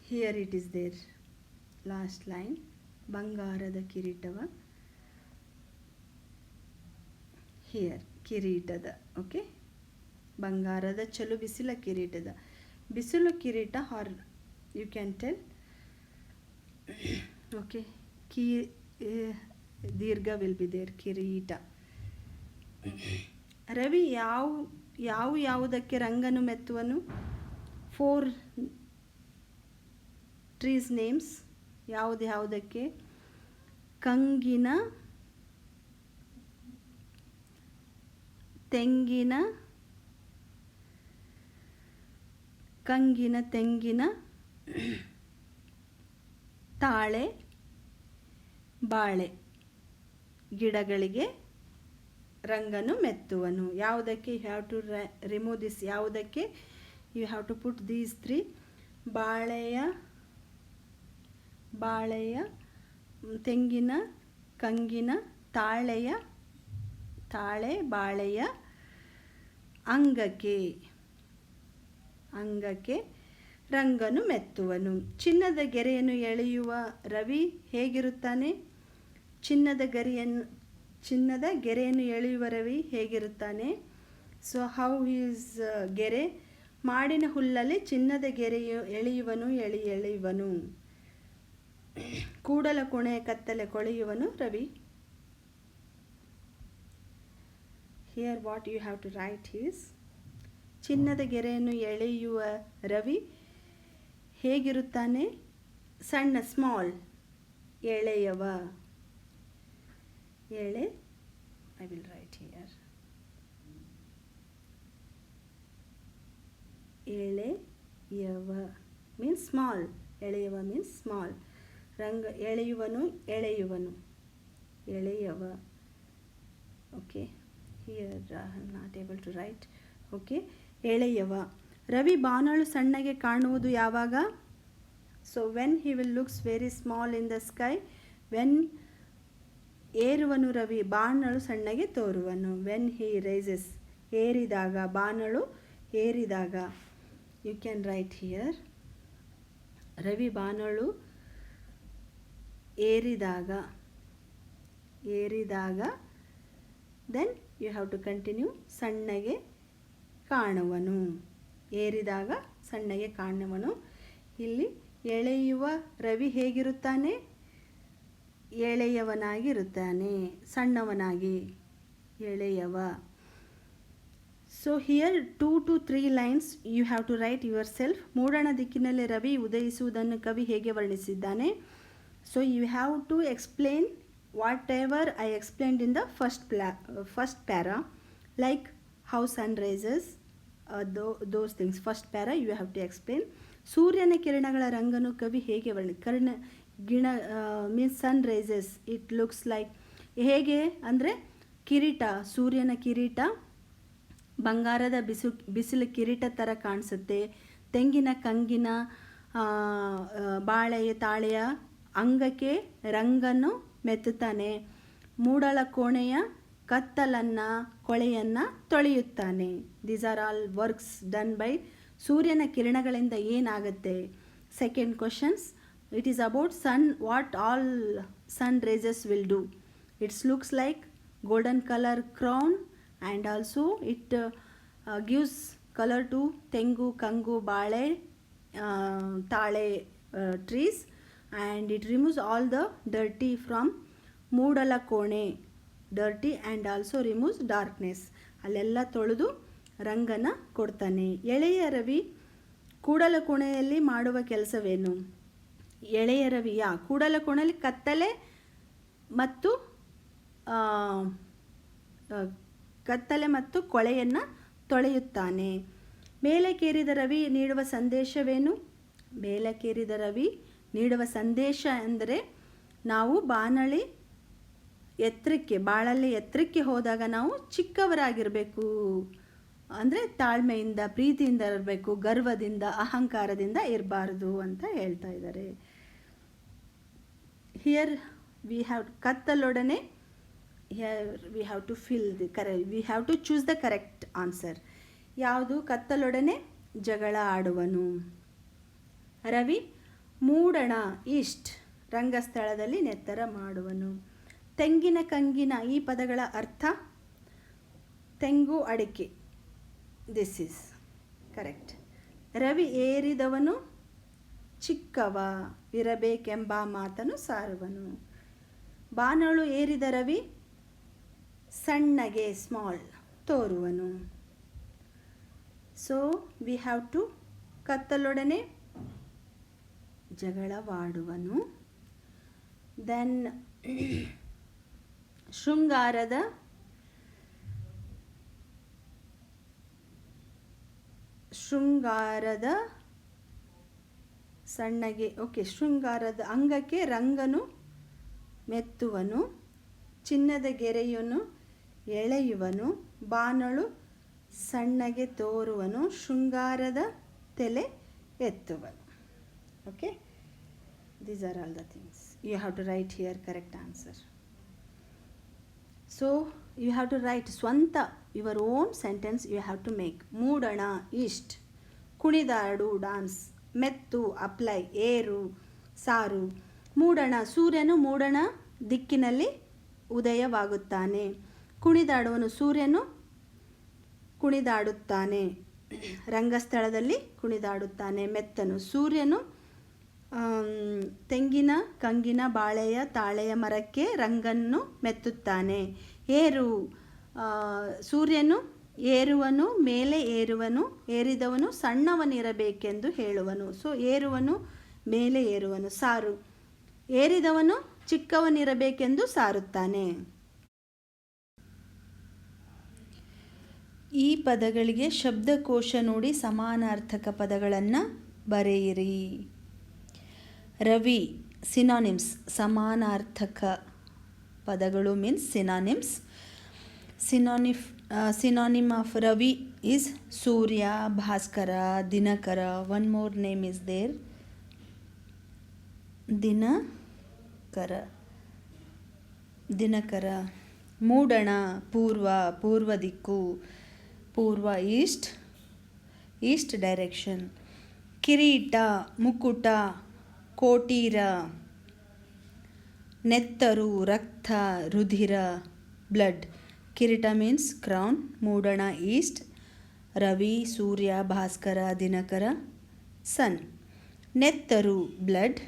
Here it is there. Last line. ಬಂಗಾರದ ಕಿರೀಟವ. ಹಿಯರ್ ಕಿರೀಟದ. ಓಕೆ. ಬಂಗಾರದ ಚಲು ಬಿಸಿಲ ಕಿರೀಟದ. ಬಿಸಿಲು ಕಿರೀಟ are you can tell. Okay. ದೀರ್ಘ ವಿಲ್ ಬಿ ದೇರ್. ಕಿರೀಟ. ರವಿ ಯಾವುದಕ್ಕೆ ರಂಗನು ಮೆತ್ತುವನು? 4 ಟ್ರೀಸ್ ನೇಮ್ಸ್. ಯಾವುದಕ್ಕೆ? ಕಂಗಿನ, ತೆಂಗಿನ, ತಾಳೆ, ಬಾಳೆ ಗಿಡಗಳಿಗೆ ರಂಗನು ಮೆತ್ತುವನು. ಯಾವುದಕ್ಕೆ? You have to remove this. ಯಾವುದಕ್ಕೆ? You have to put these 3. ಬಾಳೆಯ, ತೆಂಗಿನ, ಕಂಗಿನ, ತಾಳೆ, ಬಾಳೆಯ ಅಂಗಕ್ಕೆ ರಂಗನು ಮೆತ್ತುವನು. ಚಿನ್ನದ ಗೆರೆಯನ್ನು ಎಳೆಯುವ ರವಿ ಹೇಗಿರುತ್ತಾನೆ? ಚಿನ್ನದ ಗೆರೆಯನ್ನು ಎಳೆಯುವ ರವಿ ಹೇಗಿರುತ್ತಾನೆ? ಸೊ ಹೌ ಈಸ್ ಗೆರೆ? ಮಾಡಿನ ಹುಲ್ಲಲ್ಲಿ ಚಿನ್ನದ ಗೆರೆಯು ಎಳೆಯುವನು. ಕೂಡಲ ಕೋಣೆ ಕತ್ತಲೆ ಕೊಳೆಯುವನು ರವಿ. Here what you have to write is ಚಿನ್ನದ ಗೆರೆಯನ್ನು ಎಳೆಯುವ ರವಿ ಹೇಗಿರುತ್ತಾನೆ? ಸಣ್ಣ, ಸ್ಮಾಲ್. ಎಳೆಯವ. I will write here. ಎಳೆಯವ means small. ಎಳೆಯವ means small. ಎಳೆಯುವನು. ಎಳೆಯವ. Okay. Here I'm not able to write. Okay. ಎಳೆಯವ. ರವಿ ಬಾನಳು ಸಣ್ಣಗೆ ಕಾಣುವುದು ಯಾವಾಗ? So when he will looks very small in the sky. when ಏರುವನು ರವಿ ಬಾನಳು ಸಣ್ಣಗೆ ತೋರುವನು. When he rises. ಏರಿದಾಗ. ಬಾನಳು ಏರಿದಾಗ. You can write here. ರವಿ ಬಾನಳು ಏರಿದಾಗ. Then you have to continue. ಸಣ್ಣಗೆ ಕಾಣುವನು. ಏರಿದಾಗ ಸಣ್ಣಗೆ ಕಾಣುವನು. ಇಲ್ಲಿ ಎಳೆಯುವ ರವಿ ಹೇಗಿರುತ್ತಾನೆ? ಎಳೆಯವನಾಗಿರುತ್ತಾನೆ. ಸಣ್ಣವನಾಗಿ. ಎಳೆಯವ. So here 2 to 3 lines you have to write yourself. ಮೂಡಣ ದಿಕ್ಕಿನಲ್ಲಿ ರವಿ ಉದಯಿಸುವುದನ್ನು ಕವಿ ಹೇಗೆ ವರ್ಣಿಸಿದ್ದಾನೆ? So you have to explain whatever I explained in the first para. Like how sun rises, those things. First para you have to explain. ಸೂರ್ಯನ ಕಿರಣಗಳ ರಂಗನ್ನು ಕವಿ ಹೇಗೆ ಗಿಣ means sun rises it looks like ಹೇಗೆ ಅಂದರೆ ಕಿರೀಟ, ಸೂರ್ಯನ ಕಿರೀಟ ಬಂಗಾರದ ಬಿಸಿಲು ಕಿರೀಟ ಥರ ಕಾಣಿಸುತ್ತೆ. ತೆಂಗಿನ ಕಂಗಿನ ಬಾಳೆಯ ತಾಳೆಯ ಅಂಗಕ್ಕೆ ರಂಗನ್ನು ಮೆತ್ತುತ್ತಾನೆ. ಮೂಡಲ ಕೋಣೆಯ ಕತ್ತಲನ್ನು ಕೊಳೆಯನ್ನು ತೊಳೆಯುತ್ತಾನೆ. These are all works done by ಸೂರ್ಯನ ಕಿರಣಗಳಿಂದ ಏನಾಗುತ್ತೆ. Second questions, it is about sun. What all sun rays will do. It's looks like golden color crown and also it gives color to tengu, kangu, bale, tale trees, and it removes all the dirty from moodala kone, dirty, and also removes darkness. ಅಲ್ಲೆಲ್ಲ ತೊಳೆದು ರಂಗನ ಕೊಡ್ತಾನೆ. ಎಳೆಯ ರವಿ ಕೂಡಲ ಕೋಣೆಯಲ್ಲಿ ಮಾಡುವ ಕೆಲಸವೇನು. ಎಳೆಯ ರವಿಯ ಕೂಡಲ ಕೋಣೆಯಲ್ಲಿ ಕತ್ತಲೆ ಮತ್ತು ಕೊಳೆಯನ್ನು ತೊಳೆಯುತ್ತಾನೆ. ಮೇಲಕ್ಕೇರಿದ ರವಿ ನೀಡುವ ಸಂದೇಶವೇನು. ಮೇಲಕ್ಕೇರಿದ ರವಿ ನೀಡುವ ಸಂದೇಶ ಎಂದರೆ ನಾವು ಬಾಳಲ್ಲಿ ಎತ್ತರಕ್ಕೆ ಹೋದಾಗ ನಾವು ಚಿಕ್ಕವರಾಗಿರಬೇಕು, ಅಂದರೆ ತಾಳ್ಮೆಯಿಂದ ಪ್ರೀತಿಯಿಂದ ಇರಬೇಕು, ಗರ್ವದಿಂದ ಅಹಂಕಾರದಿಂದ ಇರಬಾರ್ದು ಅಂತ ಹೇಳ್ತಾ ಇದ್ದಾರೆ. ಹಿಯರ್ ವಿ ಹ್ಯಾವ್ ಕತ್ತಲೊಡನೆ. Here we have to fill the correct, we have to choose the correct answer. ಯಾವುದು. ಕತ್ತಲೊಡನೆ ಜಗಳ ಆಡುವನು. ರವಿ ಮೂಡಣ ಈಸ್ಟ್ ರಂಗಸ್ಥಳದಲ್ಲಿ ನೆತ್ತರ ಮಾಡುವನು. ತೆಂಗಿನ ಕಂಗಿನ ಈ ಪದಗಳ ಅರ್ಥ ತೆಂಗು ಅಡಿಕೆ. This is correct. ರವಿ ಏರಿದವನು ಚಿಕ್ಕವ ಇರಬೇಕೆಂಬ ಮಾತನ್ನು ಸಾರುವನು. ಬಾನಳು ಏರಿದ ರವಿ ಸಣ್ಣಗೆ ಸ್ಮಾಲ್ ತೋರುವನು. ಸೊ ವಿ ಹ್ಯಾವ್ ಟು ಕತ್ತಲೊಡನೆ ಜಗಳವಾಡುವನು. ದೆನ್ ಶೃಂಗಾರದ ಸಣ್ಣಗೆ ಶೃಂಗಾರದ ಅಂಗಕ್ಕೆ ರಂಗನು ಮೆತ್ತುವನು. ಚಿನ್ನದ ಗೆರೆಯನ್ನು ಎಳೆಯುವನು. ಬಾನಳು ಸಣ್ಣಗೆ ತೋರುವನು. ಶೃಂಗಾರದ ತಲೆ ಎತ್ತುವನು. Okay, these are all the things you have to write here correct answer. So you have to write ಸ್ವಂತ your own sentence you have to make. ಮೂಡಣ ಈಸ್ಟ್, ಕುಣಿದಾಡು ಡಾನ್ಸ್, ಮೆತ್ತು ಅಪ್ಲೈ, ಏರು ಸಾರು. ಮೂಡಣ ಸೂರ್ಯನು ಮೂಡಣ ದಿಕ್ಕಿನಲ್ಲಿ ಉದಯವಾಗುತ್ತಾನೆ. ಕುಣಿದಾಡುವನು ಸೂರ್ಯನು ಕುಣಿದಾಡುತ್ತಾನೆ, ರಂಗಸ್ಥಳದಲ್ಲಿ ಕುಣಿದಾಡುತ್ತಾನೆ. ಮೆತ್ತನು ಸೂರ್ಯನು ತೆಂಗಿನ ಕಂಗಿನ ಬಾಳೆಯ ತಾಳೆಯ ಮರಕ್ಕೆ ರಂಗನ್ನು ಮೆತ್ತುತ್ತಾನೆ. ಏರು ಸೂರ್ಯನು ಏರುವನು, ಮೇಲೆ ಏರುವನು, ಏರಿದವನು ಸಣ್ಣವನಿರಬೇಕೆಂದು ಹೇಳುವನು. ಸೊ ಏರುವನು, ಮೇಲೆ ಏರುವನು. ಸಾರು ಏರಿದವನು ಚಿಕ್ಕವನಿರಬೇಕೆಂದು ಸಾರುತ್ತಾನೆ. ಈ ಪದಗಳಿಗೆ ಶಬ್ದಕೋಶ ನೋಡಿ ಸಮಾನಾರ್ಥಕ ಪದಗಳನ್ನು ಬರೆಯಿರಿ. ರವಿ ಸಿನಾನಿಮ್ಸ್, ಸಮಾನಾರ್ಥಕ ಪದಗಳು ಮೀನ್ಸ್ ಸಿನಾನಿಮ್ಸ್. ಸಿನಾನಿಮ್ ಆಫ್ ರವಿ ಈಸ್ ಸೂರ್ಯ, ಭಾಸ್ಕರ, ದಿನಕರ. One more name is there, ದಿನಕರ. ಮೂಡಣ ಪೂರ್ವ, ಪೂರ್ವ ದಿಕ್ಕು, ಪೂರ್ವ ಈಸ್ಟ್ ಡೈರೆಕ್ಷನ್. ಕಿರೀಟ ಮುಕುಟ, ಕೋಟೀರ. ನೆತ್ತರು ರಕ್ತ, ರುಧಿರ, ಬ್ಲಡ್. ಕಿರೀಟ ಮೀನ್ಸ್ ಕ್ರೌನ್. ಮೂಡಣ ಈಸ್ಟ್, ರವಿ, ಸೂರ್ಯ, ಭಾಸ್ಕರ, ದಿನಕರ, ಸನ್. ನೆತ್ತರು ಬ್ಲಡ್,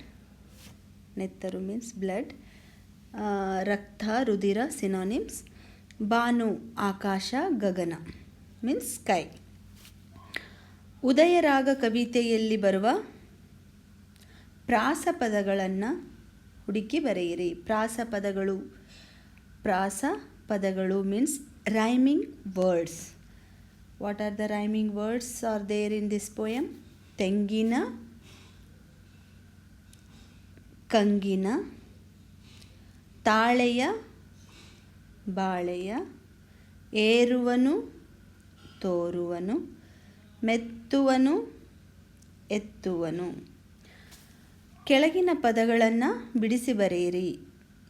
ನೆತ್ತರು ಮೀನ್ಸ್ ಬ್ಲಡ್. ರಕ್ತ, ರುಧಿರ ಸಿನಾನಿಮ್ಸ್. ಬಾನು ಆಕಾಶ, ಗಗನ ಮೀನ್ಸ್ ಸ್ಕೈ. ಉದಯರಾಗ ಕವಿತೆಯಲ್ಲಿ ಬರುವ ಪ್ರಾಸಪದಗಳನ್ನು ಹುಡುಕಿ ಬರೆಯಿರಿ. ಪ್ರಾಸಪದಗಳು means rhyming words. What are the rhyming words are there in this poem? ತೆಂಗಿನ ಕಂಗಿನ, ತಾಳೆಯ ಬಾಳೆಯ, ಏರುವನು ತೋರುವನು, ಮೆತ್ತುವನು ಎತ್ತುವನು. ಕೆಳಗಿನ ಪದಗಳನ್ನು ಬಿಡಿಸಿ ಬರೆಯಿರಿ.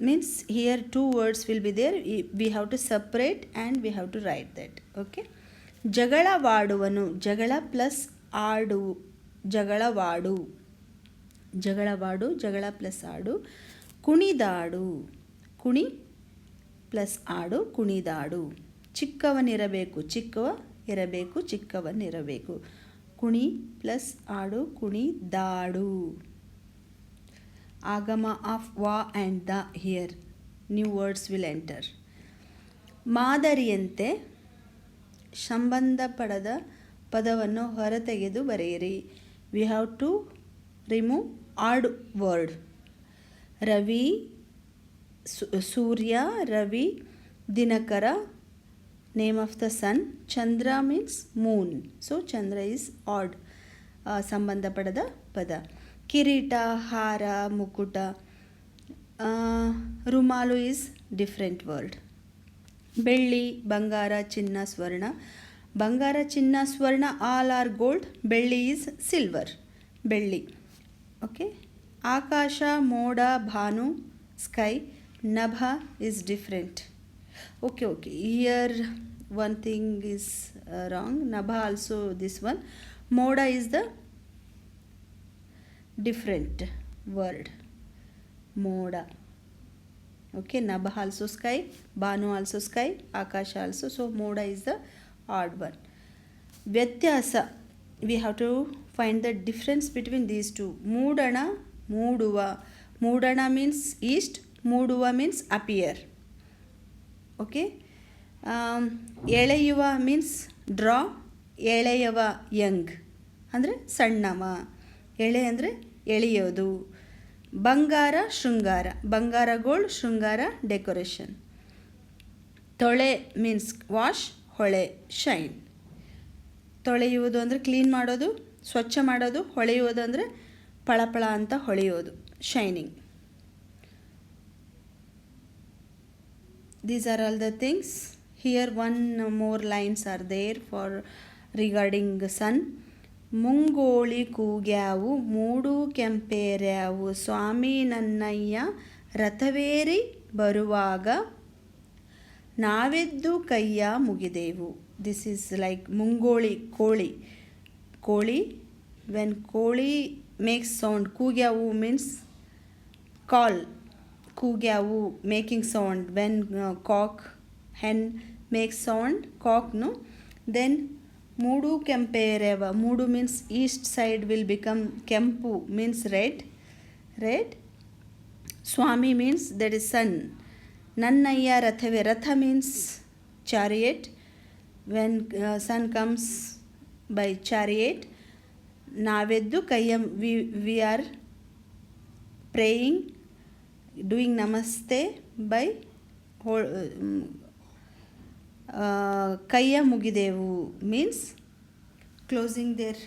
Means here 2 words will be there. We have to separate and we have to write that. Okay. ಜಗಳವಾಡುವನು, ಜಗಳ ಪ್ಲಸ್ ಆಡು, ಜಗಳವಾಡು, ಜಗಳವಾಡು, ಜಗಳ ಪ್ಲಸ್ ಆಡು. ಕುಣಿದಾಡು, ಕುಣಿ ಪ್ಲಸ್ ಆಡು, ಕುಣಿದಾಡು. ಚಿಕ್ಕವನಿರಬೇಕು, ಚಿಕ್ಕವ ಇರಬೇಕು, ಚಿಕ್ಕವನಿರಬೇಕು. ಕುಣಿ ಪ್ಲಸ್ ಆಡು, ಕುಣಿದಾಡು. ಆಗಮ ಆಫ್ ವಾ and the here new words will enter. ಮಾದರಿಯಂತೆ ಸಂಬಂಧಪಡದ ಪದವನ್ನು ಹೊರತೆಗೆದು ಬರೆಯಿರಿ. We have to remove odd word. ರವಿ, ಸೂರ್ಯ, ರವಿ, ದಿನಕರ, ನೇಮ್ ಆಫ್ ದ ಸನ್. ಚಂದ್ರ ಮೀನ್ಸ್ ಮೂನ್, ಸೊ ಚಂದ್ರ ಈಸ್ ಆಡ್, ಸಂಬಂಧಪಡದ ಪದ. ಕಿರೀಟ, ಹಾರ, ಮುಕುಟ, ರುಮಾಲು ಈಸ್ ಡಿಫ್ರೆಂಟ್ ವರ್ಡ್. ಬೆಳ್ಳಿ, ಬಂಗಾರ, ಚಿನ್ನ, ಸ್ವರ್ಣ. ಬಂಗಾರ, ಚಿನ್ನ, ಸ್ವರ್ಣ ಆಲ್ ಆರ್ ಗೋಲ್ಡ್. ಬೆಳ್ಳಿ ಈಸ್ ಸಿಲ್ವರ್, ಬೆಳ್ಳಿ. ಓಕೆ. ಆಕಾಶ, ಮೋಡ, ಭಾನು, ಸ್ಕೈ. ನಭ is different. Okay okay, here one thing is wrong. Nabha also this one. Moda is the different word. Moda. Okay, Nabha also sky, Banu also sky, Akasha also. So Moda is the odd one. Vyatyasa. We have to find the difference between these two. Moodana, Mooduva. Moodana means east, Mooduva means appear. Okay. ಎಳೆಯುವ means draw, ಎಳೆಯವ Young ಅಂದರೆ ಸಣ್ಣವ, ಎಳೆ ಅಂದರೆ ಎಳೆಯೋದು. ಬಂಗಾರ, ಶೃಂಗಾರ. ಬಂಗಾರ gold, ಶೃಂಗಾರ decoration. ತೊಳೆ means wash, ಹೊಳೆ shine. ತೊಳೆಯುವುದು ಅಂದರೆ ಕ್ಲೀನ್ ಮಾಡೋದು, ಸ್ವಚ್ಛ ಮಾಡೋದು. ಹೊಳೆಯುವುದು ಅಂದರೆ ಪಳಪಳ ಅಂತ ಹೊಳೆಯೋದು, shining. These are all the things. Here one more lines are there for regarding sun. ಮುಂಗೋಳಿ ಕೂಗ್ಯಾವು, ಮೂಡು ಕೆಂಪೇರ್ಯಾವು, ಸ್ವಾಮಿ ನನ್ನಯ್ಯ ರಥವೇರಿ ಬರುವಾಗ, ನಾವೆದ್ದು ಕೈಯ ಮುಗಿದೆವು. ದಿಸ್ ಈಸ್ ಲೈಕ್ ಮುಂಗೋಳಿ, ಕೋಳಿ. ಕೋಳಿ, ವೆನ್ ಕೋಳಿ ಮೇಕ್ಸ್ ಸೌಂಡ್, ಕೂಗ್ಯಾವು ಮೀನ್ಸ್ ಕಾಲ್. ಕೂಗ್ಯಾವು, making sound. When cock, hen makes sound, cock, no. Then ಮೂಡು ಕೆಂಪೇರೆವ. ಮೂಡು means east side will become ಕೆಂಪು means red, red. ಸ್ವಾಮಿ means that is sun. ನನ್ನಯ್ಯ ರಥವೇ. ರಥ means chariot. When sun comes by chariot. ನಾವೆದ್ದು ಕೈಯ, we are praying, doing namaste by ಕೈಯ ಮುಗಿದೆವು ಮೀನ್ಸ್ ಕ್ಲೋಸಿಂಗ್ ದೇರ್.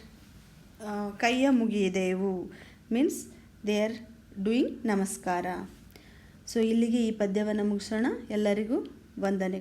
ಕೈಯ ಮುಗಿದೆವು ಮೀನ್ಸ್ ದೇ ಆರ್ ಡೂಯಿಂಗ್ ನಮಸ್ಕಾರ. ಸೊ ಇಲ್ಲಿಗೆ ಈ ಪದ್ಯವನ್ನು ಮುಗಿಸೋಣ. ಎಲ್ಲರಿಗೂ ವಂದನೆ.